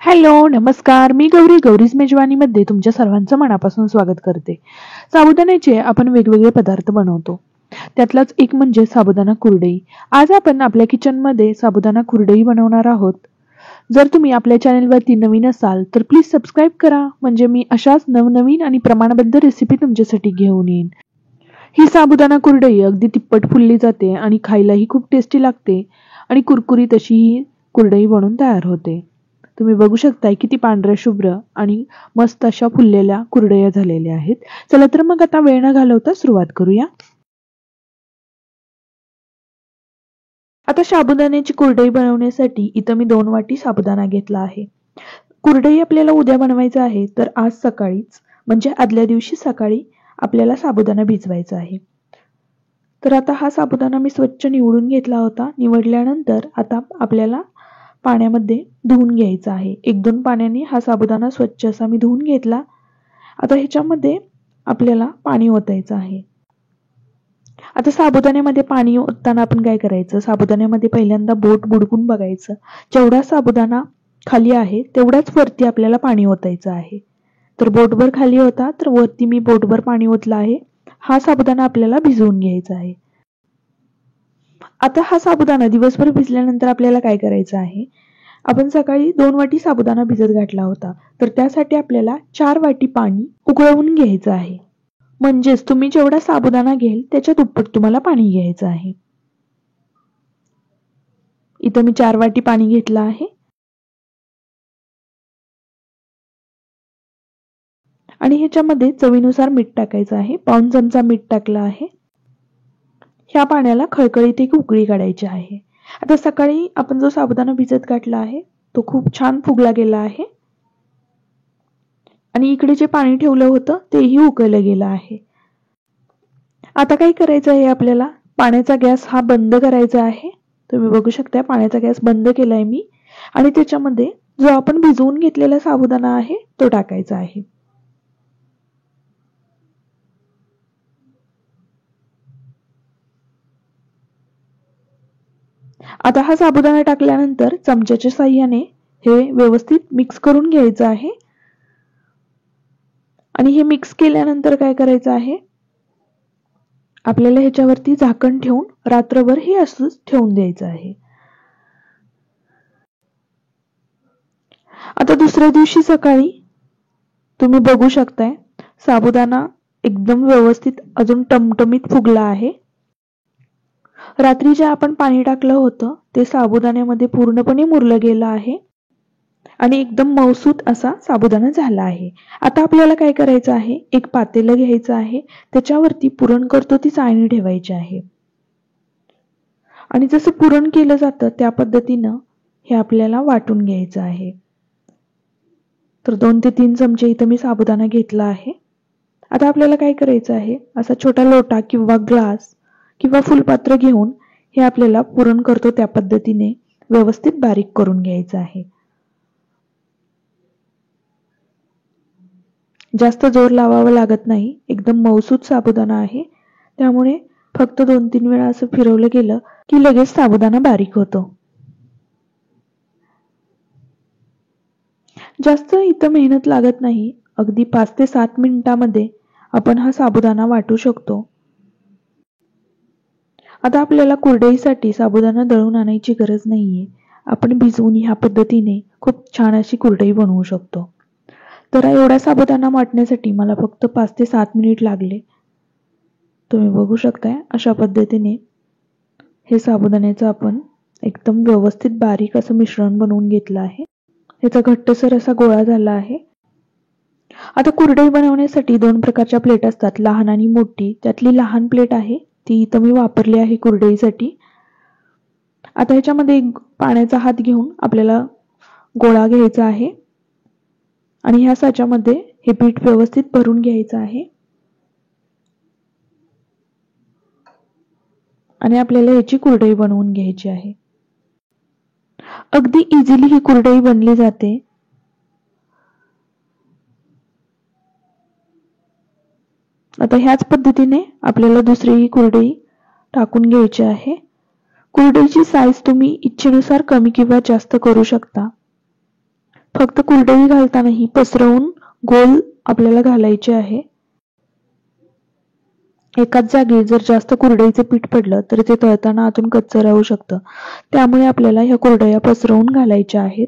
Hello, नमस्कार. मी गौरीज मेजवानीमध्ये तुमच्या सर्वांचं मनापासून स्वागत करते. साबुदाण्याचे आपण वेगवेगळे पदार्थ बनवतो. त्यातलाच एक म्हणजे साबुदाणा कुरडई. आज आपण आपल्या किचनमध्ये साबुदाणा कुरडई बनवणार आहोत. जर तुम्ही आपल्या चॅनेलवरती नवीन असाल तर प्लीज सबस्क्राईब करा, म्हणजे मी अशाच नवनवीन आणि प्रमाणबद्ध रेसिपी तुमच्यासाठी घेऊन येईन. ही साबुदाणा कुरडई अगदी तिप्पट फुलली जाते आणि खायलाही खूप टेस्टी लागते आणि कुरकुरीत अशी ही कुरडई बनून तयार होते. तुम्ही बघू शकताय किती पांढऱ्या शुभ्र आणि मस्त अशा फुललेल्या कुरडया झालेल्या आहेत. चला तर मग आता वेळ न घालवता सुरुवात करूया. आता साबुदाण्याची कुरडई बनवण्यासाठी इथं मी 2 वाटी साबुदाणा घेतला आहे. कुरडई आपल्याला उद्या बनवायचं आहे, तर आज सकाळीच म्हणजे आदल्या दिवशी सकाळी आपल्याला साबुदाणा भिजवायचा आहे. तर आता हा साबुदाणा मी स्वच्छ निवडून घेतला होता. निवडल्यानंतर आता आपल्याला पाण्यामध्ये धुवून घ्यायचा आहे. 1-2 पाण्याने हा साबुदाणा स्वच्छ असा मी धुवून घेतला. आता ह्याच्यामध्ये आपल्याला पाणी ओतायचं आहे. आता साबुदाण्यामध्ये पाणी ओतताना आपण काय करायचं, साबुदाण्यामध्ये पहिल्यांदा बोट बुडवून बघायचं. जेवढा साबुदाणा खाली आहे तेवढाच वरती आपल्याला पाणी ओतायचं आहे. तर बोटभर खाली होता तर वरती मी बोटभर पाणी ओतलं आहे. हा साबुदाणा आपल्याला भिजवून घ्यायचा आहे. आता हा साबुदाणा दिवसभर भिजल्यानंतर आपल्याला काय करायचं आहे, आपण सकाळी 2 वाटी साबुदाणा भिजत घातला होता, तर त्यासाठी आपल्याला 4 वाटी पाणी उकळवून घ्यायचं आहे. म्हणजेच तुम्ही जेवढा साबुदाणा घेल त्याच्या दुप्पट तुम्हाला पाणी घ्यायचं आहे. इथं मी 4 वाटी पाणी घेतलं आहे आणि ह्याच्यामध्ये चवीनुसार मीठ टाकायचं आहे. 1 चमचा मीठ टाकलं आहे. ह्या पाण्याला खळखळीत एक उकळी काढायची आहे. आता सकाळी आपण जो साबुदाणा भिजत घातला आहे तो खूप छान फुगला गेला आहे आणि इकडे जे पाणी ठेवलं होतं तेही उकळलं गेलं आहे. आता काय करायचं आहे, आपल्याला पाण्याचा गॅस हा बंद करायचा आहे. तुम्ही बघू शकता पाण्याचा गॅस बंद केलाय मी आणि त्याच्यामध्ये जो आपण भिजवून घेतलेला साबुदाणा आहे तो टाकायचा आहे. आता हा साबुदाणा टाकल्यानंतर चमच्याच्या साहाय्याने हे व्यवस्थित मिक्स करून घ्यायचं आहे आणि हे मिक्स केल्यानंतर काय करायचं आहे, आपल्याला ह्याच्यावरती झाकण ठेवून रात्रभर हे असंच ठेवून द्यायचं आहे. आता दुसऱ्या दिवशी सकाळी तुम्ही बघू शकताय साबुदाणा एकदम व्यवस्थित अजून टमटमीत फुगला आहे. रात्री जे आपण पाणी टाकलं होतं ते साबुदाण्यामध्ये पूर्णपणे मुरलं गेलं आहे आणि एकदम मऊसूत असा साबुदाणा झाला आहे. आता आपल्याला काय करायचं आहे, एक पातेलं घ्यायचं आहे. त्याच्यावरती पुरण करतो ती चाळणी ठेवायची आहे आणि जसं पुरण केलं जातं त्या पद्धतीनं हे आपल्याला वाटून घ्यायचं आहे. तर 2 ते 3 चमचे इथं मी साबुदाणा घेतला आहे. आता आपल्याला काय करायचं आहे, असा छोटा लोटा किंवा ग्लास किंवा फुलपात्र घेऊन हे आपल्याला पुरण करतो त्या पद्धतीने व्यवस्थित बारीक करून घ्यायचं आहे. जास्त जोर लावावा लागत नाही. एकदम मऊसूत साबुदाणा आहे, त्यामुळे फक्त 2-3 वेळा असं फिरवलं गेलं की लगेच साबुदाणा बारीक होतो. जास्त इथं मेहनत लागत नाही. अगदी 5 ते 7 मिनिटांमध्ये आपण हा साबुदाणा वाटू शकतो. आता आपल्याला कुरडईसाठी साबुदाणा दळून आणायची गरज नाहीये. आपण भिजवून ह्या पद्धतीने खूप छान अशी कुरडई बनवू शकतो. तर एवढा साबुदाणा वाटण्यासाठी मला फक्त 5 ते 7 मिनिट लागले. तुम्ही बघू शकताय अशा पद्धतीने हे साबुदाण्याचं आपण एकदम व्यवस्थित बारीक असं मिश्रण बनवून घेतलं आहे. याचा घट्टसर असा गोळा झाला आहे. आता कुरडई बनवण्यासाठी 2 प्रकारच्या प्लेट असतात, लहान आणि मोठी. त्यातली लहान प्लेट आहे ती इथं मी वापरली आहे कुरडईसाठी. आता ह्याच्यामध्ये पाण्याचा हात घेऊन आपल्याला गोळा घ्यायचा आहे आणि ह्या साच्यामध्ये हे पीठ व्यवस्थित भरून घ्यायचं आहे आणि आपल्याला याची कुरडई बनवून घ्यायची आहे. अगदी इझिली ही कुरडई बनली जाते. आता ह्याच पद्धतीने आपल्याला दुसरी कुरडई टाकून घ्यायची आहे. कुरडईची साईज तुम्ही इच्छेनुसार कमी किंवा जास्त करू शकता. फक्त कुरडई घालतानाही पसरवून गोल आपल्याला घालायचे आहे. एकाच जागी जर जास्त कुरडईचे पीठ पडलं तर ते तळताना आतून कच्चं राहू शकतं. त्यामुळे आपल्याला ह्या कुरडया पसरवून घालायच्या आहेत.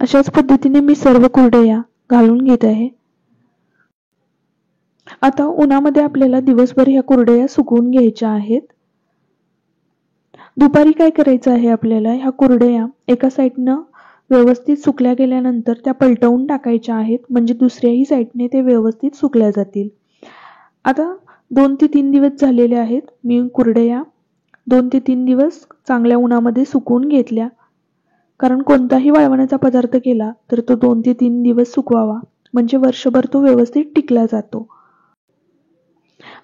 अशाच पद्धतीने मी सर्व कुरडया घालून घेत आहे. आता उन्हामध्ये आपल्याला दिवसभर ह्या कुरडया सुकवून घ्यायच्या आहेत. दुपारी काय करायचं आहे, आपल्याला ह्या कुरडया एका साईडनं व्यवस्थित सुकल्या गेल्यानंतर त्या पलटवून टाकायच्या आहेत, म्हणजे दुसऱ्याही साईडने ते व्यवस्थित सुकल्या जातील. आता 2 ते 3 दिवस झालेले आहेत. मी कुरडया 2 ते 3 दिवस चांगल्या उन्हामध्ये सुकवून घेतल्या. कारण कोणताही वाळवण्याचा पदार्थ केला तर तो 2 ते 3 दिवस सुकवावा, म्हणजे वर्षभर तो व्यवस्थित टिकला जातो.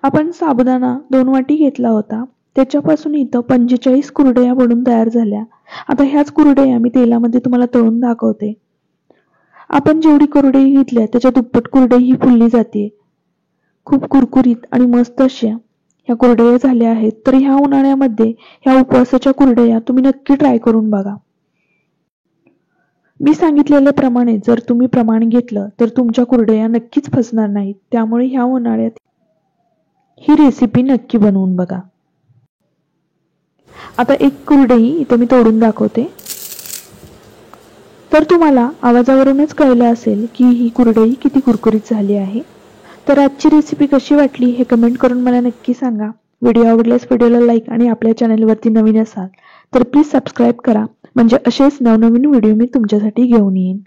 आपण साबुदाणा 2 वाटी घेतला होता. त्याच्यापासून इथं 45 कुरडया बनून तयार झाल्या. आता ह्याच कुरडया मी तेलामध्ये तुम्हाला तळून दाखवते. आपण जेवढी कुरडई घेतल्या त्याच्या दुप्पट कुरडई ही फुलली जाते. खूप कुरकुरीत आणि मस्त अशा ह्या कुरडया झाल्या आहेत. तर ह्या उन्हाळ्यामध्ये ह्या उपवासाच्या कुरडया तुम्ही नक्की ट्राय करून बघा. मी सांगितलेल्या प्रमाणे जर तुम्ही प्रमाण घेतलं तर तुमच्या कुरडया नक्कीच फसणार नाहीत. त्यामुळे ह्या उन्हाळ्यात ही रेसिपी नक्की बनवून बघा. आता एक कुरडई इथं मी तोडून दाखवते. तर तुम्हाला आवाजावरूनच कळलं असेल की ही कुरडई किती कुरकुरीत झाली आहे. तर आजची रेसिपी कशी वाटली हे कमेंट करून मला नक्की सांगा. व्हिडिओ आवडल्यास व्हिडिओला लाईक आणि आपल्या चॅनलवरती नवीन असाल तर प्लीज सबस्क्राईब करा, म्हणजे असेच नवनवीन व्हिडिओ मी तुमच्यासाठी घेऊन येईन.